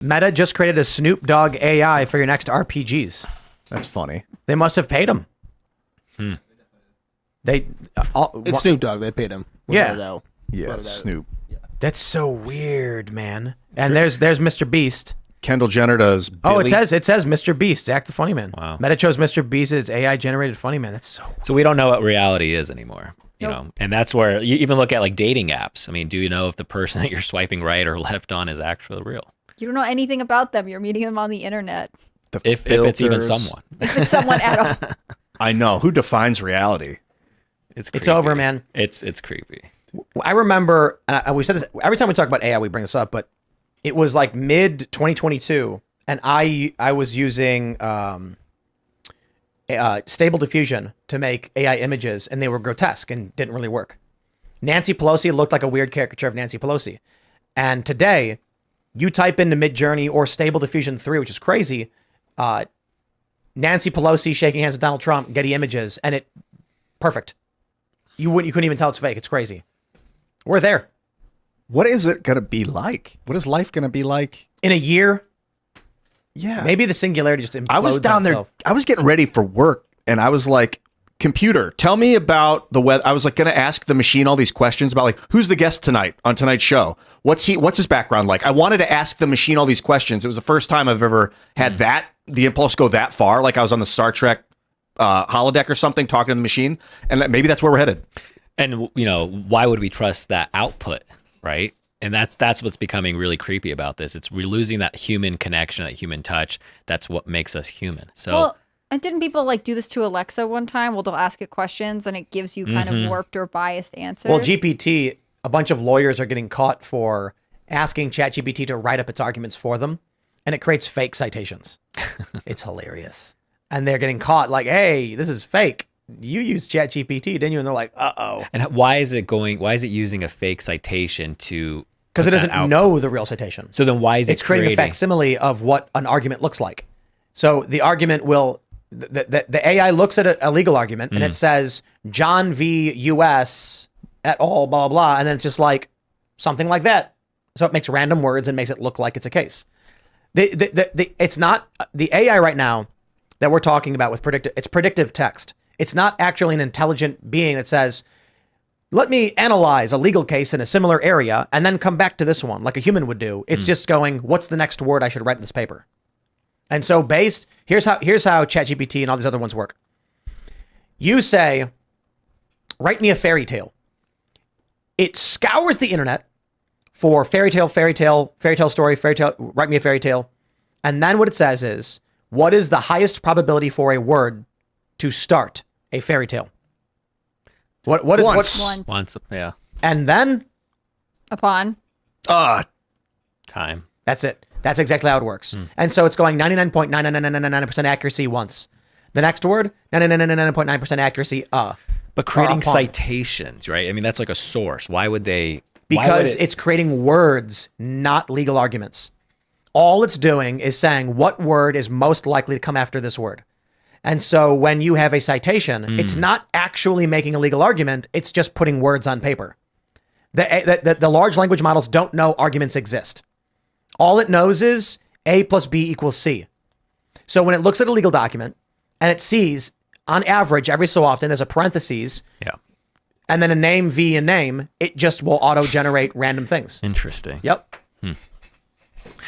Meta just created a Snoop Dogg AI for your next RPGs. That's funny. They must have paid him. They It's Snoop Dogg. They paid him. Yeah. Yeah, Snoop. That's so weird, man. And there's MrBeast. Kendall Jenner does Billy. Oh, it says MrBeast, Zach the Funny Man. Wow. Meta chose MrBeast as AI generated funny man. That's So we don't know what reality is anymore. You Nope. know, and that's where you even look at like dating apps. I mean, do you know if the person that you're swiping right or left on is actually real? You don't know anything about them. You're meeting them on the internet. The If it's even filters. someone. If it's someone at all. I know. Who defines reality? It's creepy. over, man. It's creepy. I remember, and we said this every time we talk about AI, we bring this up, but it was like mid 2022, and I was using Stable Diffusion to make AI images, and they were grotesque and didn't really work. Nancy Pelosi looked like a weird caricature of Nancy Pelosi, and today, you type into Midjourney or Stable Diffusion 3, which is crazy. Nancy Pelosi shaking hands with Donald Trump, Getty Images, and it perfect. You couldn't even tell it's fake. It's crazy. We're there. What is it going to be like? What is life going to be like? In a year, Yeah. maybe the singularity just implodes I was down on there. itself. I was getting ready for work, and I was like, computer, tell me about the weather. I was like going to ask the machine all these questions about like, who's the guest tonight on tonight's show? What's his background like? I wanted to ask the machine all these questions. It was the first time I've ever had the impulse go that far. Like I was on the Star Trek holodeck or something talking to the machine, and maybe that's where we're headed. And you know, why would we trust that output, right? And that's what's becoming really creepy about this. We're losing that human connection, that human touch. That's what makes us human. So Well, and didn't people like do this to Alexa one time? Well, they'll ask it questions and it gives you kind of warped or biased answers. Well, GPT, a bunch of lawyers are getting caught for asking ChatGPT to write up its arguments for them, and it creates fake citations. It's hilarious. And they're getting caught like, hey, this is fake. You used ChatGPT, didn't you? And they're like, uh-oh. and why is it using a fake citation to Because it put that doesn't out? know the real citation. So then why is It's it creating a facsimile of what an argument looks like. So the argument will, the AI looks at a legal argument and it says John v. U.S. et al. Blah, blah, blah. And then it's just like something like that. So it makes random words and makes it look like it's a case. It's not the AI right now that we're talking about with predictive text. It's not actually an intelligent being that says, let me analyze a legal case in a similar area and then come back to this one like a human would do. It's just going, what's the next word I should write in this paper? And so here's how ChatGPT and all these other ones work. You say, write me a fairy tale. It scours the internet for fairy tale story, write me a fairy tale. And then what it says is, what is the highest probability for a word to start a fairy tale? What is Once, yeah, and then Upon. time. that's it. That's exactly how it works. And so it's going 99.99999% accuracy once. The next word, 99.9% accuracy. But creating upon. citations, right? I mean, that's like a source. Why would they? Because it's creating words, not legal arguments. All it's doing is saying what word is most likely to come after this word. And so when you have a citation, it's not actually making a legal argument. It's just putting words on paper. The large language models don't know arguments exist. All it knows is A plus B equals C. So when it looks at a legal document and it sees, on average, every so often, there's a parentheses, Yeah, and then a name, V, and name, it just will auto-generate random things. interesting. Yep.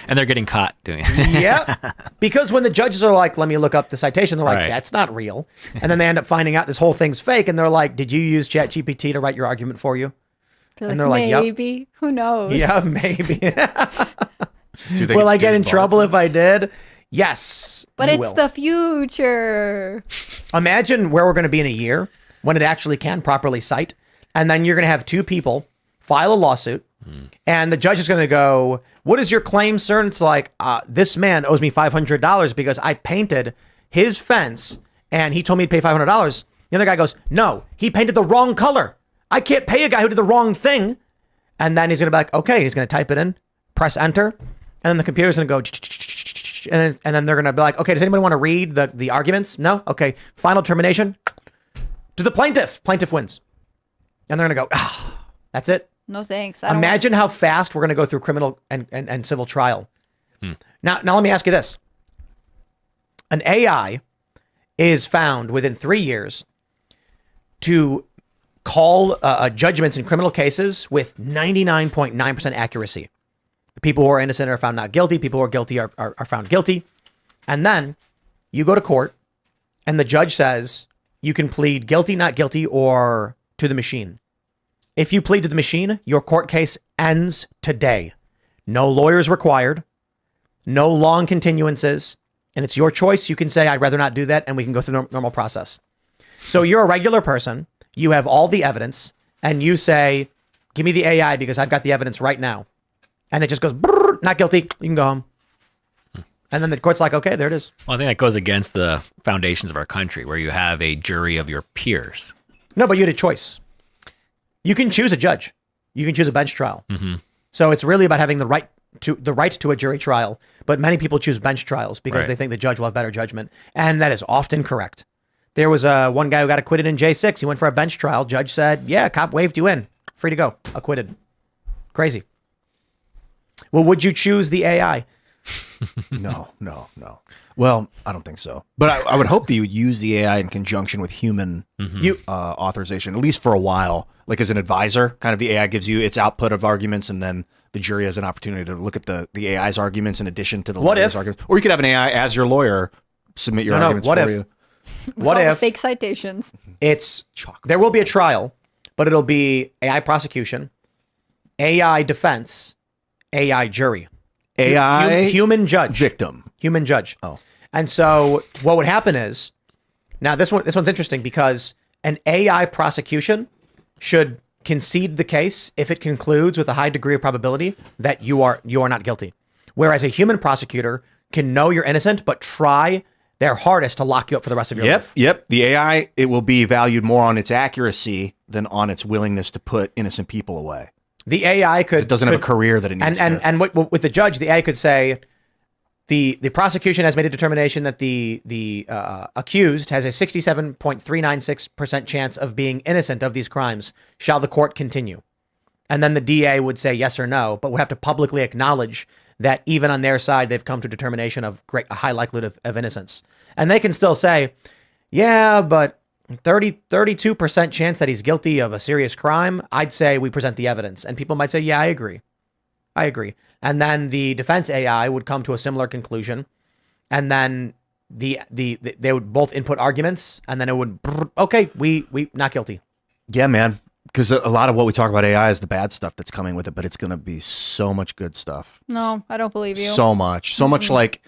And they're getting caught doing it. Yep. Because when the judges are like, let me look up the citation, they're like, Right. that's not real. And then they end up finding out this whole thing's fake. And they're like, did you use ChatGPT to write your argument for you? And they're like, yep. maybe. Who knows? Yeah, maybe. Do they Will I get get in barred? trouble if I did? Yes. But you it's will. the future. Imagine where we're going to be in a year when it actually can properly cite. And then you're going to have two people file a lawsuit. And the judge is going to go, what is your claim, sir? And it's like, this man owes me $500 because I painted his fence and he told me to pay $500. The other guy goes, no, he painted the wrong color. I can't pay a guy who did the wrong thing. And then he's going to be like, okay, he's going to type it in, press enter. And then the computer's going to go, and then they're going to be like, okay, does anybody want to read the arguments? No? Okay. Final termination to the plaintiff. Plaintiff wins. And they're going to go, that's it. No thanks. Imagine how fast we're going to go through criminal and civil trial Now let me ask you this. An AI is found within 3 years to call judgments in criminal cases with 99.9% accuracy. The people who are innocent are found not guilty. People who are guilty are found guilty. And then you go to court and the judge says you can plead guilty, not guilty, or to the machine. If you plead to the machine, your court case ends today. No lawyers required, no long continuances, and it's your choice. You can say, I'd rather not do that, and we can go through the normal process. So you're a regular person, you have all the evidence, and you say, give me the AI because I've got the evidence right now. And it just goes, not guilty, you can go home. And then the court's like, okay, there it is. Well, I think that goes against the foundations of our country, where you have a jury of your peers. No, but you had a choice. You can choose a judge. You can choose a bench trial. Mm-hmm. So it's really about having the right to a jury trial. But many people choose bench trials because they think the judge will have better judgment. And that is often correct. There was one guy who got acquitted in J6. He went for a bench trial. Judge said, yeah, cop waved you in. Free to go. Acquitted. Crazy. Well, would you choose the AI? No. Well, I don't think so. But I would hope that you would use the AI in conjunction with human authorization, at least for a while, like as an advisor. Kind of the AI gives you its output of arguments, and then the jury has an opportunity to look at the AI's arguments in addition to the lawyer's arguments. Or you could have an AI as your lawyer submit your arguments for you. What if fake citations? There will be a trial, but it'll be AI prosecution, AI defense, AI jury. AI human judge. Victim. Human judge. Oh. And so what would happen is, now this one's interesting because an AI prosecution should concede the case if it concludes with a high degree of probability that you are not guilty. Whereas a human prosecutor can know you're innocent, but try their hardest to lock you up for the rest of your life. Yep. The AI, it will be valued more on its accuracy than on its willingness to put innocent people away. The AI could... It doesn't have a career that it needs to. And with the judge, the AI could say, the prosecution has made a determination that the accused has a 67.396% chance of being innocent of these crimes. Shall the court continue? And then the DA would say yes or no, but would have to publicly acknowledge that even on their side, they've come to a determination of a high likelihood of innocence. And they can still say, yeah, but 32% chance that he's guilty of a serious crime. I'd say we present the evidence. And people might say, yeah, I agree. And then the defense AI would come to a similar conclusion. And then they would both input arguments, and then it would, okay, we not guilty. Yeah, man. Because a lot of what we talk about AI is the bad stuff that's coming with it, but it's going to be so much good stuff. No, I don't believe you. So much like,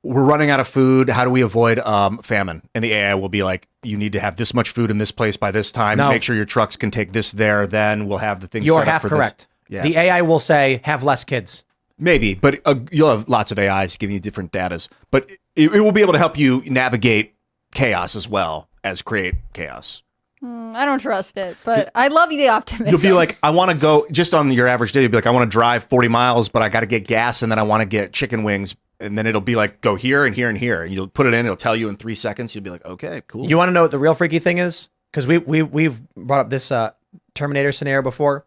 we're running out of food. How do we avoid famine? And the AI will be like, you need to have this much food in this place by this time. No. Make sure your trucks can take this there. Then we'll have the things You're set up half for correct. This. Yeah. The AI will say, have less kids. Maybe, but you'll have lots of AIs giving you different datas. But it will be able to help you navigate chaos as well as create chaos. I don't trust it, but I love the optimism. You'll be like, I want to go, just on your average day, you'll be like, I want to drive 40 miles, but I got to get gas, and then I want to get chicken wings. And then it'll be like, go here and here and here. And you'll put it in, it'll tell you in 3 seconds. You'll be like, okay, cool. You want to know what the real freaky thing is? Because we've brought up this Terminator scenario before.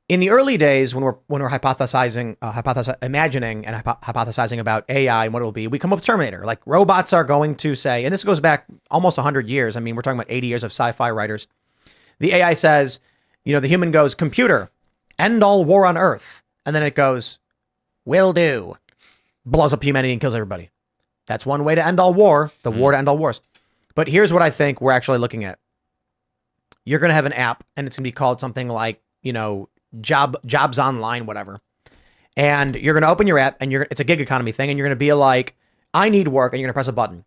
In the early days, when we're imagining and hypothesizing about AI and what it'll be, we come up with Terminator. Like, robots are going to say, and this goes back almost 100 years. I mean, we're talking about 80 years of sci-fi writers. The AI says, the human goes, computer, end all war on Earth. And then it goes, will do. Blows up humanity and kills everybody. That's one way to end all war, war to end all wars. But here's what I think we're actually looking at. You're going to have an app, and it's going to be called something like, jobs online, whatever. And you're going to open your app, and it's a gig economy thing, and you're going to be like, I need work, and you're going to press a button.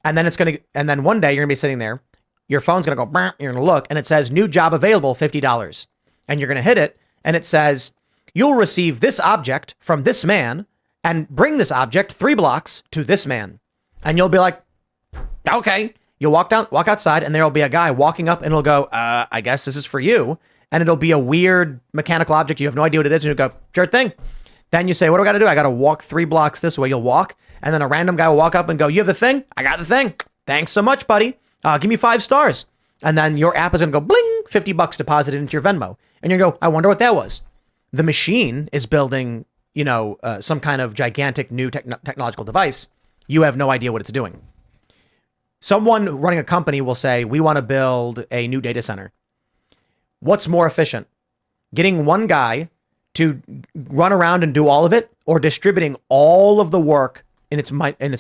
And then one day you're going to be sitting there, your phone's going to go, brr, you're going to look, and it says new job available, $50. And you're going to hit it, and it says, you'll receive this object from this man and bring this object 3 blocks to this man. And you'll be like, okay. You'll walk outside, and there'll be a guy walking up, and it'll go, I guess this is for you. And it'll be a weird mechanical object. You have no idea what it is. And you'll go, sure thing. Then you say, what do I got to do? I got to walk 3 blocks this way. You'll walk. And then a random guy will walk up and go, you have the thing? I got the thing. Thanks so much, buddy. Give me 5 stars. And then your app is going to go bling, $50 deposited into your Venmo. And you go, I wonder what that was. The machine is building some kind of gigantic new technological device, you have no idea what it's doing. Someone running a company will say, we want to build a new data center. What's more efficient? Getting one guy to run around and do all of it, or distributing all of the work in its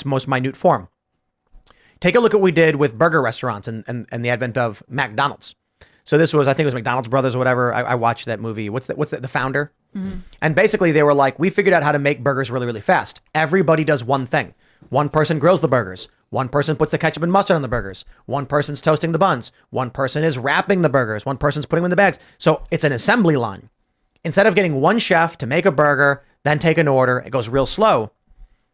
most minute form? Take a look at what we did with burger restaurants and the advent of McDonald's. So this was, I think it was McDonald's Brothers or whatever. I watched that movie. What's the founder? Mm-hmm. And basically they were like, we figured out how to make burgers really, really fast. Everybody does one thing. One person grills the burgers. One person puts the ketchup and mustard on the burgers. One person's toasting the buns. One person is wrapping the burgers. One person's putting them in the bags. So it's an assembly line. Instead of getting one chef to make a burger, then take an order, it goes real slow.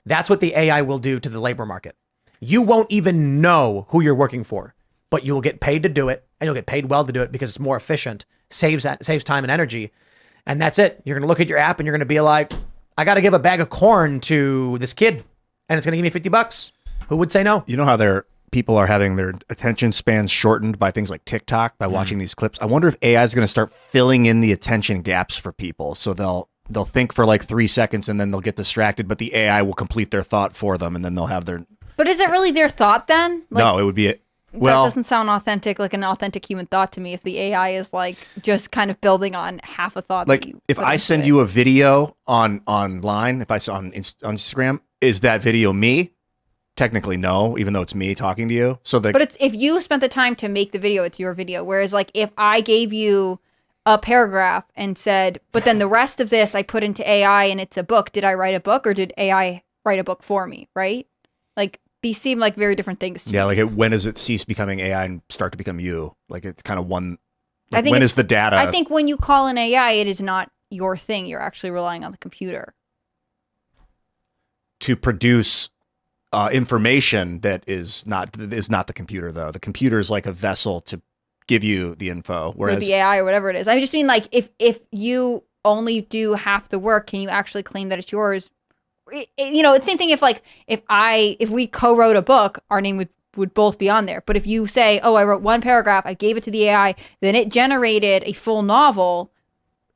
That's what the AI will do to the labor market. You won't even know who you're working for, but you'll get paid to do it, and you'll get paid well to do it because it's more efficient, saves time and energy. And that's it. You're going to look at your app and you're going to be like, I got to give a bag of corn to this kid and it's going to give me $50. Who would say no? You know how people are having their attention spans shortened by things like TikTok by watching these clips? I wonder if AI is going to start filling in the attention gaps for people. So they'll think for like 3 seconds and then they'll get distracted, but the AI will complete their thought for them and then they'll have their... But is it really their thought then? No, it would be... That doesn't sound authentic, like an authentic human thought to me. If the AI is like just kind of building on half a thought. Like if I send you a video online, if I saw on Instagram, is that video me? Technically, no, even though it's me talking to you. But it's if you spent the time to make the video, it's your video. Whereas like if I gave you a paragraph and said, but then the rest of this I put into AI and it's a book. Did I write a book or did AI write a book for me? Right? Like. These seem like very different things to me. Yeah, like when does it cease becoming AI and start to become you? Like it's kind of one. Like I think when is the data? I think when you call an AI, it is not your thing. You're actually relying on the computer to produce information that is not the computer though. The computer is like a vessel to give you the info. Whereas or the AI or whatever it is. I just mean like if you only do half the work, can you actually claim that it's yours? It's the same thing if we co-wrote a book, our name would both be on there. But if you say, oh, I wrote one paragraph, I gave it to the AI, then it generated a full novel.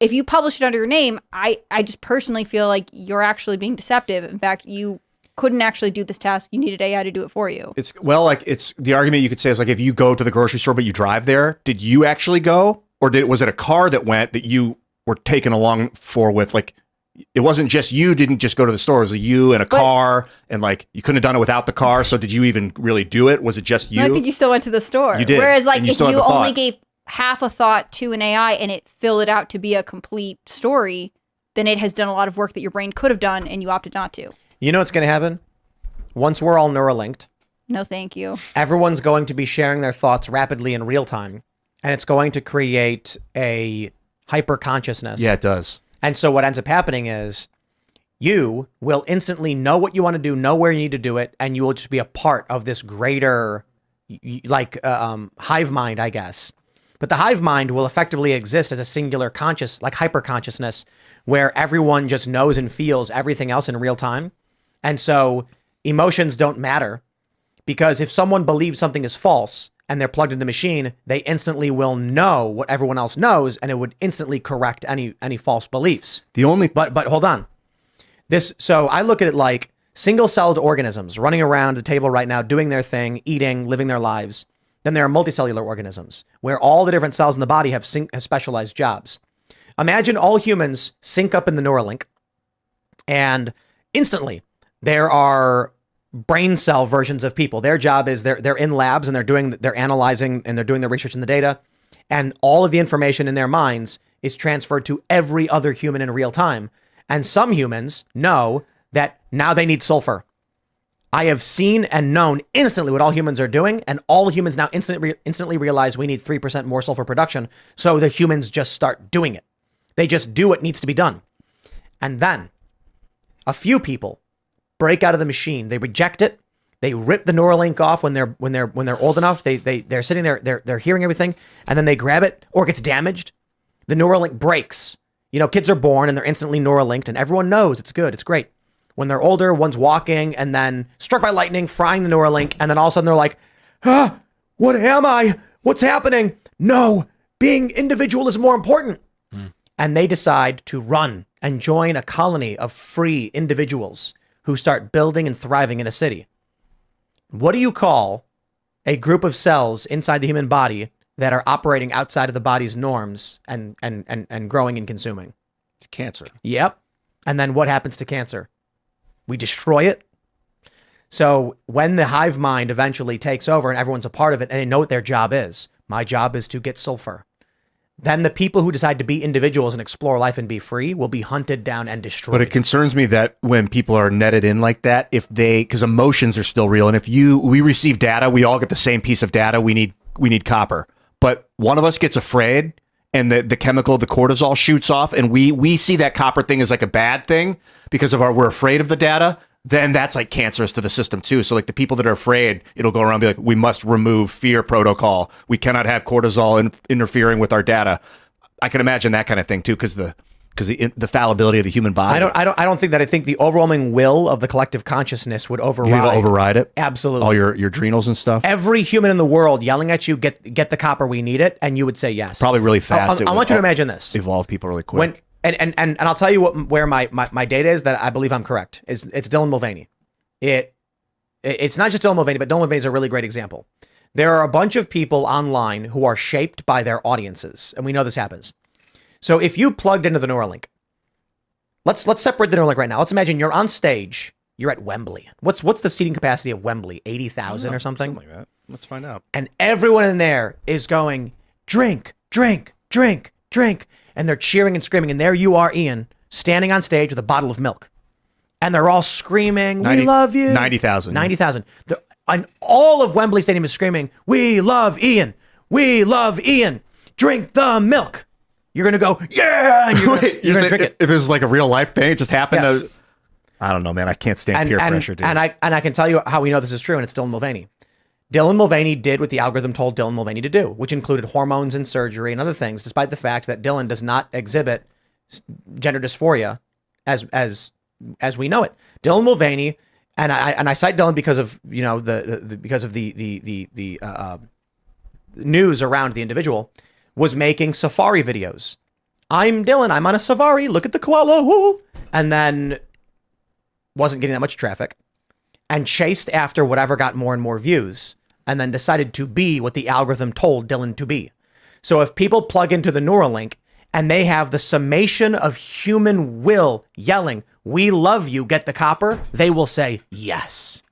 If you publish it under your name, I just personally feel like you're actually being deceptive. In fact, you couldn't actually do this task. You needed AI to do it for you. It's the argument you could say is like if you go to the grocery store but you drive there, did you actually go? Or was it a car that went that you were taken along for with like it wasn't just you didn't just go to the store. It was you and a car and like you couldn't have done it without the car. So did you even really do it? Was it just you? No, I think you still went to the store. You did. Whereas like if you only gave half a thought to an AI and it filled it out to be a complete story, then it has done a lot of work that your brain could have done and you opted not to. You know what's going to happen? Once we're all Neuralinked. No, thank you. Everyone's going to be sharing their thoughts rapidly in real time. And it's going to create a hyper consciousness. Yeah, it does. And so what ends up happening is you will instantly know what you want to do, know where you need to do it, and you will just be a part of this greater, hive mind, I guess. But the hive mind will effectively exist as a singular conscious, like hyper consciousness, where everyone just knows and feels everything else in real time. And so emotions don't matter because if someone believes something is false, and they're plugged into the machine, they instantly will know what everyone else knows, and it would instantly correct any false beliefs. But hold on. So I look at it like single-celled organisms running around the table right now, doing their thing, eating, living their lives. Then there are multicellular organisms where all the different cells in the body have specialized jobs. Imagine all humans sync up in the Neuralink, and instantly there are brain cell versions of people. Their job is they're in labs and they're analyzing and they're doing their research in the data, and all of the information in their minds is transferred to every other human in real time. And some humans know that now they need sulfur. I have seen and known instantly what all humans are doing, and all humans now instantly realize we need 3% more sulfur production. So the humans just start doing it. They just do what needs to be done. And then a few people break out of the machine. They reject it. They rip the Neuralink off when they're old enough. They're sitting there. They're hearing everything, and then they grab it, or it gets damaged. The Neuralink breaks. Kids are born and they're instantly Neuralinked, and everyone knows it's good. It's great. When they're older, one's walking and then struck by lightning, frying the Neuralink, and then all of a sudden they're like, what am I? What's happening? No, being individual is more important. and they decide to run and join a colony of free individuals who start building and thriving in a city. What do you call a group of cells inside the human body that are operating outside of the body's norms and growing and consuming? It's cancer. Yep. And then what happens to cancer? We destroy it. So when the hive mind eventually takes over and everyone's a part of it and they know what their job is, my job is to get sulfur. Then the people who decide to be individuals and explore life and be free will be hunted down and destroyed. But it concerns me that when people are netted in like that, because emotions are still real, and if we receive data, we all get the same piece of data. We need copper, but one of us gets afraid, and the chemical, the cortisol, shoots off, and we see that copper thing as like a bad thing because we're afraid of the data. Then that's like cancerous to the system too. So like the people that are afraid, it'll go around and be like, we must remove fear protocol. We cannot have cortisol interfering with our data. I can imagine that kind of thing too, because the fallibility of the human body. I don't think that. I think the overwhelming will of the collective consciousness would override. You think it'll override it? Absolutely. All your adrenals and stuff. Every human in the world yelling at you, get the copper, we need it, and you would say yes. Probably really fast. I want you to imagine this. Evolve people really quick. And I'll tell you where my data is that I believe I'm correct. It's Dylan Mulvaney. It's not just Dylan Mulvaney, but Dylan Mulvaney is a really great example. There are a bunch of people online who are shaped by their audiences, and we know this happens. So if you plugged into the Neuralink, let's separate the Neuralink right now. Let's imagine you're on stage. You're at Wembley. What's the seating capacity of Wembley? 80,000 or something? Something like that. Let's find out. And everyone in there is going, drink, drink, drink, drink. And they're cheering and screaming. And there you are, Ian, standing on stage with a bottle of milk. And they're all screaming, we love you. 90,000. 90,000. And all of Wembley Stadium is screaming, we love Ian. We love Ian. Drink the milk. You're going to go, yeah. And you're going to drink it. If it was like a real life thing, it just happened to... I don't know, man. I can't stand peer pressure, dude. And I can tell you how we know this is true, and it's Dylan Mulvaney. Dylan Mulvaney did what the algorithm told Dylan Mulvaney to do, which included hormones and surgery and other things, despite the fact that Dylan does not exhibit gender dysphoria as we know it. Dylan Mulvaney, and I cite Dylan because of the news around the individual, was making safari videos. I'm Dylan. I'm on a safari. Look at the koala. Woo! And then wasn't getting that much traffic, and chased after whatever got more and more views, and then decided to be what the algorithm told Dylan to be. So if people plug into the Neuralink and they have the summation of human will yelling, we love you, get the copper, they will say yes.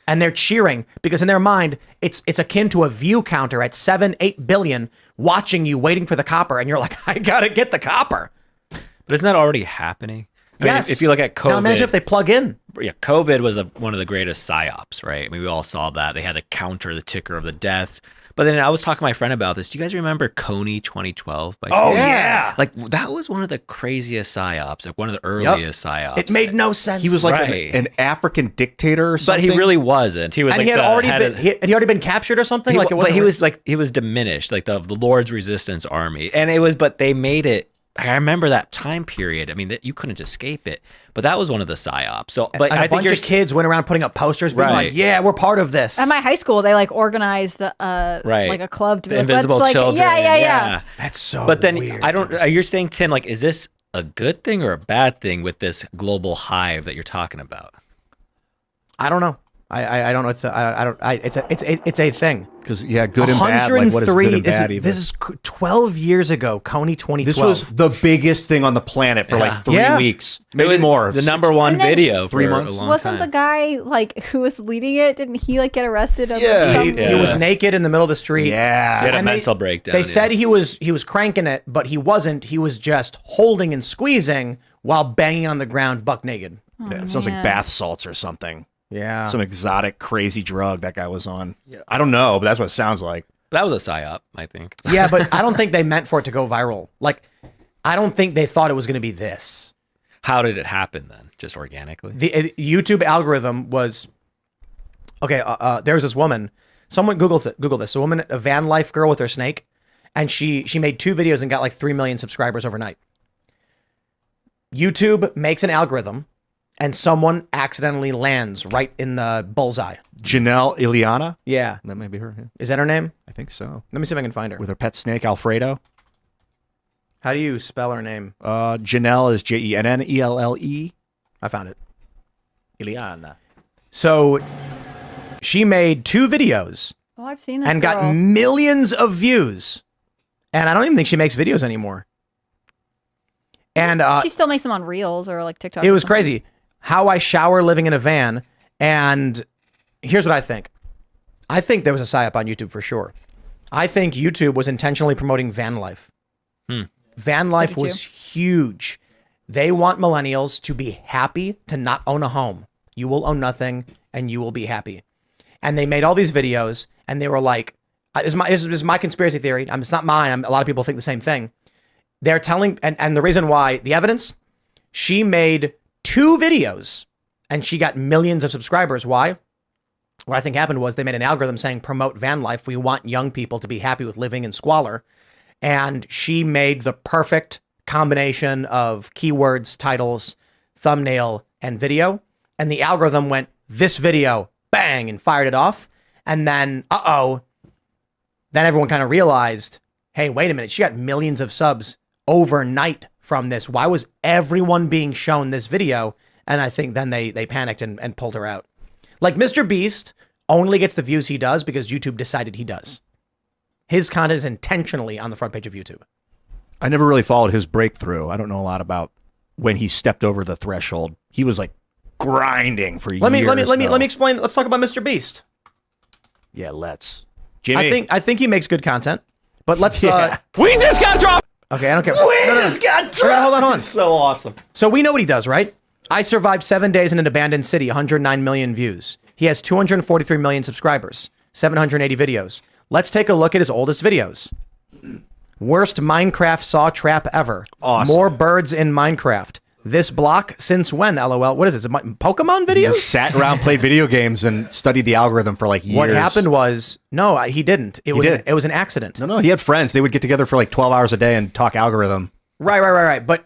And they're cheering because in their mind, it's akin to a view counter at 7-8 billion watching you waiting for the copper. And you're like, I gotta get the copper. But isn't that already happening? I Yes. mean, if you look at COVID, Now imagine if they plug in. Yeah, COVID was one of the greatest psyops, right? I mean, we all saw that. They had to counter the ticker of the deaths. But then I was talking to my friend about this. Do you guys remember Coney 2012? Oh, yeah. Like, that was one of the craziest psyops, like one of the earliest psyops. It made no sense. He was like Right. an African dictator or But something. he really wasn't. He was And like he had the already head been of- had he already been captured or something? Like it but wasn't he was diminished, like the Lord's Resistance Army. And it was, but they made it. I remember that time period. I mean, that you couldn't escape it. But that was one of the psyops. So, but and I a think bunch of kids went around putting up posters, being Right. like, "Yeah, we're part of this." At my high school, they like organized like a club to the be Invisible let's, like, Children. Yeah. That's so. But then weird. I don't. You're saying, Tim, like, is this a good thing or a bad thing with this global hive that you're talking about? I don't know. I don't know. It's a thing. Because good and bad. Like what is good and bad? This is 12 years ago. Coney 2012. This was the biggest thing on the planet for like 3 Yeah. weeks, It maybe was more. The number one And then- video for 3 months. a long Wasn't time. the guy like who was leading it? Didn't he like get arrested? Over Yeah. some- He was naked in the middle of the street. He had a And mental breakdown. They said he was cranking it, but he wasn't. He was just holding and squeezing while banging on the ground, buck naked. Yeah, it sounds like bath salts or something. Yeah. Some exotic, crazy drug that guy was on. I don't know, but that's what it sounds like. that was a psyop, I think. Yeah, but I don't think they meant for it to go viral. Like, I don't think they thought it was going to be this. How did it happen then? Just organically? The YouTube algorithm was okay. There's this woman. Someone Google this. A woman, a van life girl with her snake, and she made 2 videos and got like 3 million subscribers overnight. YouTube makes an algorithm, and someone accidentally lands right in the bullseye. Janelle Iliana? Yeah, That may be her. Yeah. is that her name? I think so. Let me see if I can find her. With her pet snake, Alfredo. How do you spell her name? Janelle is Jennelle. I found it. Ileana. So she made 2 videos Oh, I've seen this and girl. got millions of views. And I don't even think she makes videos anymore. And She still makes them on Reels or like TikTok. it or was something. crazy how I shower living in a van. And here's what I think. I think there was a psyop on YouTube for sure. I think YouTube was intentionally promoting van life. Van life Look at was huge. They want millennials to be happy to not own a home. You will own nothing and you will be happy. And they made all these videos and they were like, this is my conspiracy theory. It's not mine. A lot of people think the same thing. They're telling, and the reason why, the evidence, she made 2 videos and she got millions of subscribers. Why? What I think happened was they made an algorithm saying, promote van life. We want young people to be happy with living in squalor. And she made the perfect combination of keywords, titles, thumbnail, and video. And the algorithm went, this video, bang, and fired it off. And then, then everyone kind of realized, hey, wait a minute, she got millions of subs overnight from this. Why was everyone being shown this video? And I think then they panicked and pulled her out. Like MrBeast only gets the views he does because YouTube decided he does. His content is intentionally on the front page of YouTube. I never really followed his breakthrough. I don't know a lot about when he stepped over the threshold. He was like grinding for years. Let me explain. Let's talk about MrBeast. Yeah, let's. Jimmy. I think he makes good content, but let's. We just got dropped. Okay, I don't care. just got dropped. Hold on. So awesome. So we know what he does, right? I survived 7 days in an abandoned city, 109 million views. He has 243 million subscribers, 780 videos. Let's take a look at his oldest videos. Worst Minecraft saw trap ever. Awesome. More birds in Minecraft. This block since when, LOL? What is this? Pokemon videos? He sat around, played video games, and studied the algorithm for like years. What happened was, no, he didn't. It was an accident. No, he had friends. They would get together for like 12 hours a day and talk algorithm. Right. But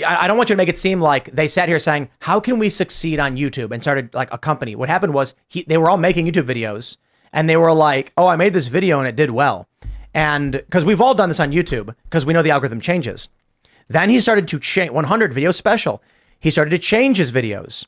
I don't want you to make it seem like they sat here saying, how can we succeed on YouTube, and started like a company. What happened was they were all making YouTube videos and they were like, oh, I made this video and it did well. And because we've all done this on YouTube because we know the algorithm changes. Then he started to change 100 video special. He started to change his videos.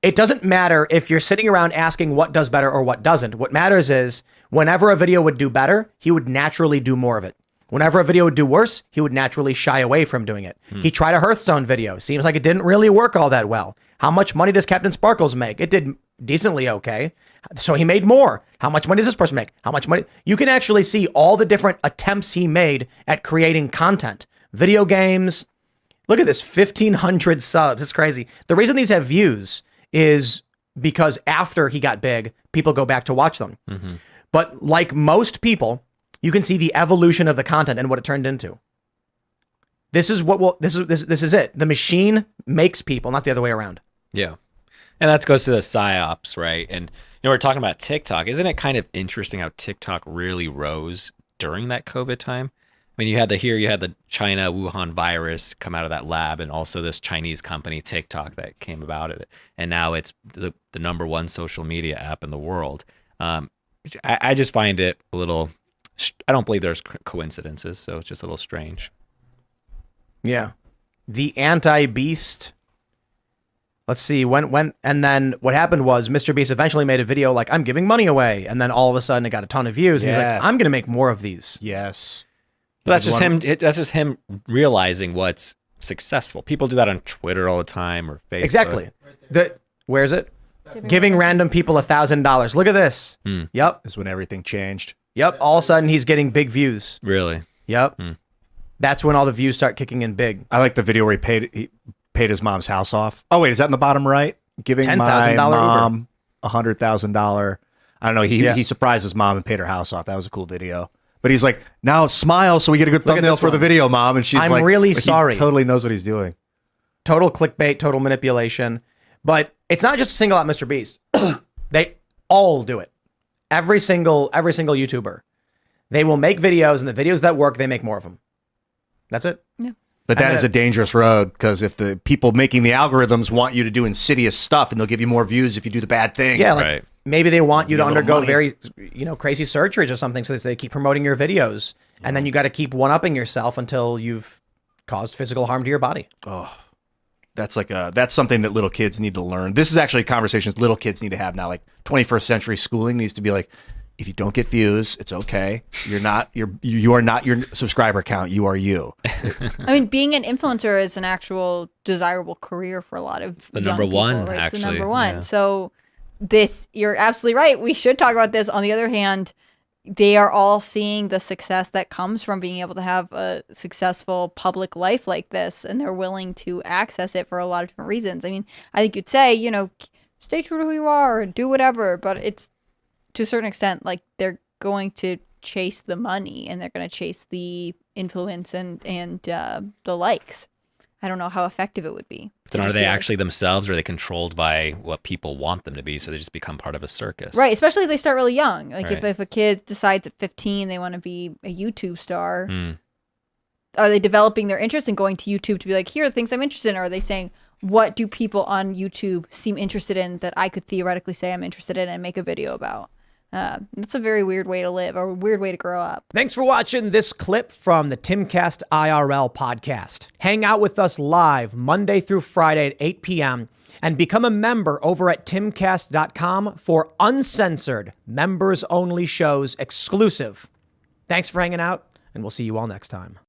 It doesn't matter if you're sitting around asking what does better or what doesn't. What matters is whenever a video would do better, he would naturally do more of it. Whenever a video would do worse, he would naturally shy away from doing it. He tried a Hearthstone video. Seems like it didn't really work all that well. How much money does Captain Sparkles make? It did decently okay. So he made more. How much money does this person make? How much money? You can actually see all the different attempts he made at creating content. Video games. Look at this, 1,500 subs. It's crazy. The reason these have views is because after he got big, people go back to watch them. But like most people, you can see the evolution of the content and what it turned into. This is this is it. The machine makes people, not the other way around. Yeah. And that goes to the psyops, right? And we're talking about TikTok. Isn't it kind of interesting how TikTok really rose during that COVID time? I mean, you had the China Wuhan virus come out of that lab, and also this Chinese company TikTok that came about it, and now it's the number 1 social media app in the world. I just find it a little. I don't believe there's coincidences, so it's just a little strange. Yeah, the anti-beast. Let's see when and then what happened was MrBeast eventually made a video like, I'm giving money away, and then all of a sudden it got a ton of views. And he's like, I'm gonna make more of these. Yes. But that's just him. That's just him realizing what's successful. People do that on Twitter all the time or Facebook. Exactly. Where is it? Giving random people $1,000. Look at this. Yep. Is when everything changed. Yep. All of a sudden he's getting big views. Really? Yep. That's when all the views start kicking in big. I like the video where he paid his mom's house off. Oh wait, is that in the bottom right? Giving my $10,000 mom $100,000. I don't know. He surprised his mom and paid her house off. That was a cool video. But he's like, now smile so we get a good thumbnail for the video, Mom. And she's I'm like, really he sorry. Totally knows what he's doing. Total clickbait, total manipulation. But it's not just a single out MrBeast. They all do it. Every single YouTuber. They will make videos, and the videos that work, they make more of them. That's it. Yeah. But that is a dangerous road, because if the people making the algorithms want you to do insidious stuff, and they'll give you more views if you do the bad thing. Yeah, like Right. maybe they want you to Need a little undergo money. very, crazy surgeries or something, so they keep promoting your videos, and then you got to keep one-upping yourself until you've caused physical harm to your body. That's something that little kids need to learn. This is actually conversations little kids need to have now. Like 21st century schooling needs to be like, if you don't get views, it's okay. You are not your subscriber count. You are you. I mean, being an influencer is an actual desirable career for a lot of It's the young number people, one, right? actually. It's the number one. Yeah. So you're absolutely right. We should talk about this. On the other hand, they are all seeing the success that comes from being able to have a successful public life like this, and they're willing to access it for a lot of different reasons. I mean, I think you'd say, stay true to who you are and do whatever, but it's to a certain extent, like they're going to chase the money and they're going to chase the influence and the likes. I don't know how effective it would be. Then are they actually themselves, or are they controlled by what people want them to be? So they just become part of a circus. Right, especially if they start really young. Like Right. if a kid decides at 15 they want to be a YouTube star, are they developing their interest in going to YouTube to be like, here are the things I'm interested in? Or are they saying, what do people on YouTube seem interested in that I could theoretically say I'm interested in and make a video about? That's a very weird way to live, or a weird way to grow up. Thanks for watching this clip from the Timcast IRL podcast. Hang out with us live Monday through Friday at 8 p.m. and become a member over at timcast.com for uncensored, members-only shows exclusive. Thanks for hanging out, and we'll see you all next time.